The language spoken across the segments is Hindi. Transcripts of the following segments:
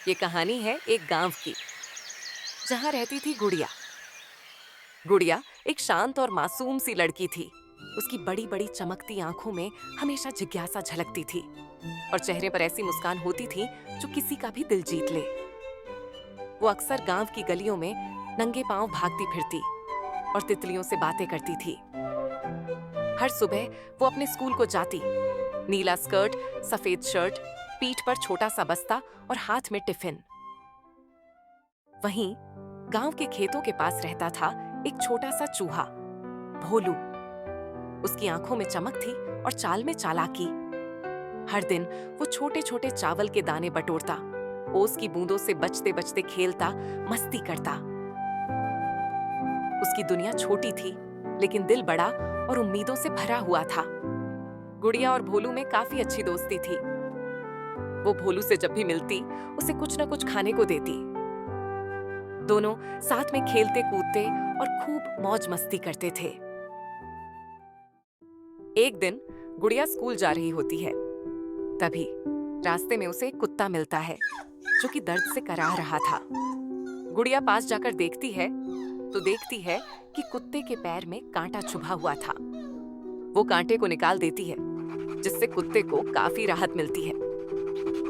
ये कहानी है एक गांव की, जहां रहती थी गुड़िया। गुड़िया एक शांत और मासूम सी लड़की थी। उसकी बड़ी बड़ी चमकती आंखों में हमेशा जिज्ञासा झलकती थी और चेहरे पर ऐसी मुस्कान होती थी जो किसी का भी दिल जीत ले। वो अक्सर गांव की गलियों में नंगे पांव भागती फिरती और तितलियों से बातें करती थी। हर सुबह वो अपने स्कूल को जाती, नीला स्कर्ट, सफेद शर्ट, पीठ पर छोटा सा बस्ता और हाथ में टिफिन। वहीं गांव के खेतों के पास रहता था एक छोटा सा चूहा, भोलू। उसकी आंखों में चमक थी और चाल में चालाकी। हर दिन वो छोटे छोटे चावल के दाने बटोरता, ओस की बूंदों से बचते बचते खेलता, मस्ती करता। उसकी दुनिया छोटी थी, लेकिन दिल बड़ा और उम्मीदों से भरा हुआ था। गुड़िया और भोलू में काफी अच्छी दोस्ती थी। वो भोलू से जब भी मिलती, उसे कुछ न कुछ खाने को देती। दोनों साथ में खेलते कूदते और खूब मौज मस्ती करते थे। एक दिन गुड़िया स्कूल जा रही होती है। तभी रास्ते में उसे एक कुत्ता मिलता है जो कि दर्द से कराह रहा था। गुड़िया पास जाकर देखती है तो देखती है कि कुत्ते के पैर में कांटा चुभा हुआ था। वो कांटे को निकाल देती है, जिससे कुत्ते को काफी राहत मिलती है।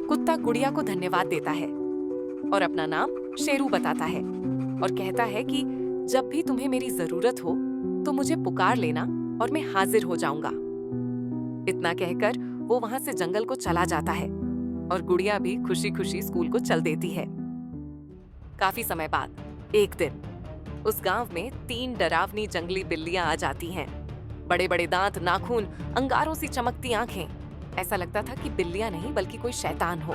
कुत्ता गुड़िया को धन्यवाद देता है और अपना नाम शेरू बताता है और कहता है कि जब भी तुम्हें मेरी जरूरत हो तो मुझे पुकार लेना और मैं हाजिर हो जाऊंगा। इतना कहकर वो वहां से जंगल को चला जाता है और गुड़िया भी खुशी खुशी स्कूल को चल देती है। काफी समय बाद एक दिन उस गांव में 3 डरावनी जंगली बिल्लियां आ जाती हैं। बड़े बड़े दांत, नाखून, अंगारों सी चमकती आंखें। ऐसा लगता था कि बिल्लियां नहीं बल्कि कोई शैतान हो।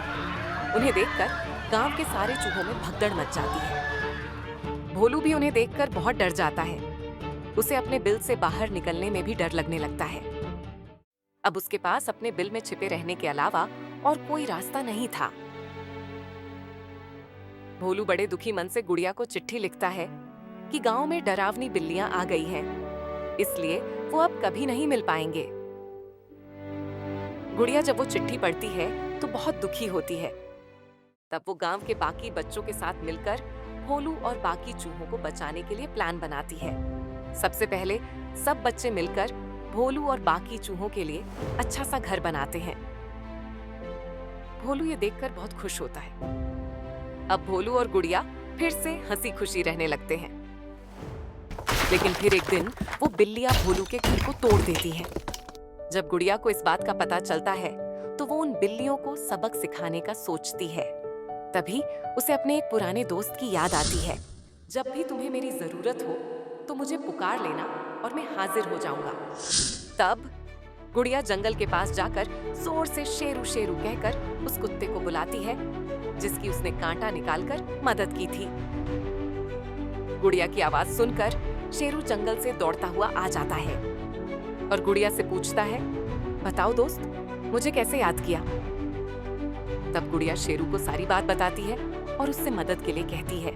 उन्हें देखकर गांव के सारे चूहों में भगदड़ मच जाती है। भोलू भी उन्हें देखकर बहुत डर जाता है। उसे अपने बिल से बाहर निकलने में भी डर लगने लगता है। अब उसके पास अपने बिल में छिपे रहने के अलावा और कोई रास्ता नहीं था। भोलू बड़े दुखी मन से गुड़िया को चिट्ठी लिखता है कि गांव में डरावनी बिल्लियां आ गई हैं, इसलिए वो अब कभी नहीं मिल पाएंगे। गुड़िया जब वो चिट्ठी पढ़ती है तो बहुत दुखी होती है। तब वो गांव के बाकी बच्चों के साथ मिलकर भोलू और बाकी चूहों को बचाने के लिए प्लान बनाती है। सबसे पहले सब बच्चे मिलकर भोलू और बाकी चूहों के लिए अच्छा सा घर बनाते हैं। भोलू ये देखकर बहुत खुश होता है। अब भोलू और गुड़िया फिर से हंसी खुशी रहने लगते हैं। लेकिन फिर एक दिन वो बिल्लियां भोलू के घर को तोड़ देती हैं। जब गुड़िया को इस बात का पता चलता है तो वो उन बिल्लियों को सबक सिखाने का सोचती है। तभी उसे अपने एक पुराने दोस्त की याद आती है। जब भी तुम्हें मेरी जरूरत हो तो मुझे पुकार लेना और मैं हाजिर हो जाऊंगा। तब गुड़िया जंगल के पास जाकर जोर से शेरू शेरू कहकर उस कुत्ते को बुलाती है जिसकी उसने कांटा निकालकर मदद की थी। गुड़िया की आवाज सुनकर शेरू जंगल से दौड़ता हुआ आ जाता है और गुड़िया से पूछता है, बताओ दोस्त, मुझे कैसे याद किया? तब गुड़िया शेरू को सारी बात बताती है और उससे मदद के लिए कहती है।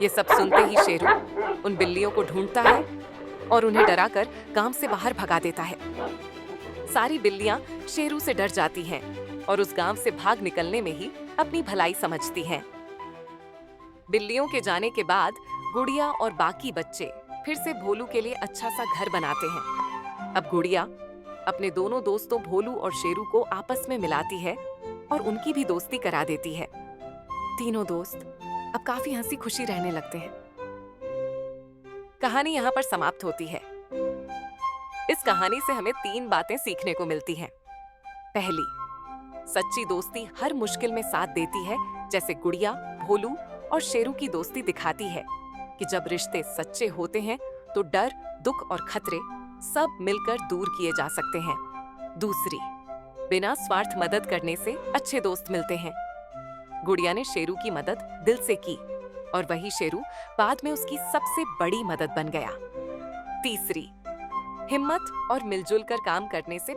ये सब सुनते ही शेरू उन बिल्लियों को ढूंढता है और उन्हें डराकर गांव से बाहर भगा देता है। सारी बिल्लियां शेरू से डर जाती हैं और उस गांव से भाग निकलने में ही अपनी भलाई समझती हैं। बिल्लियों के जाने के बाद गुड़िया और बाकी बच्चे फिर से भोलू के लिए अच्छा सा घर बनाते हैं। अब गुड़िया अपने दोनों दोस्तों भोलू और शेरू को आपस में मिलाती है और उनकी भी दोस्ती करा देती है। तीनों दोस्त अब काफी हंसी खुशी रहने लगते हैं। कहानी यहाँ पर समाप्त होती है। इस कहानी से हमें 3 बातें सीखने को मिलती हैं। पहली, सच्ची दोस्ती हर मुश्किल में साथ देती है, जैसे गुड़िया, भोलू और शेरू की दोस्ती दिखाती है कि जब रिश्ते सच्चे होते हैं तो डर, दुख और खतरे सब मिलकर दूर किए जा सकते हैं। दूसरी, बिना स्वार्थ मदद करने से अच्छे दोस्त मिलते हैं। गुड़िया ने शेरू की मदद दिल से की और वही शेरू बाद में उसकी सबसे बड़ी मदद बन गया। तीसरी, हिम्मत और मिलजुल कर काम करने से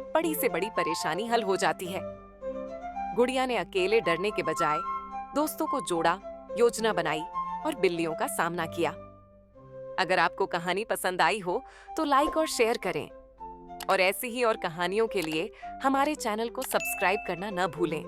बड़ी परेशानी हल हो जाती है। गुड़िया ने अकेले डरने के बजाय दोस्तों को जोड़ा, योजना बनाई और बिल्लियों का सामना किया। अगर आपको कहानी पसंद आई हो तो लाइक और शेयर करें और ऐसी ही और कहानियों के लिए हमारे चैनल को सब्सक्राइब करना न भूलें।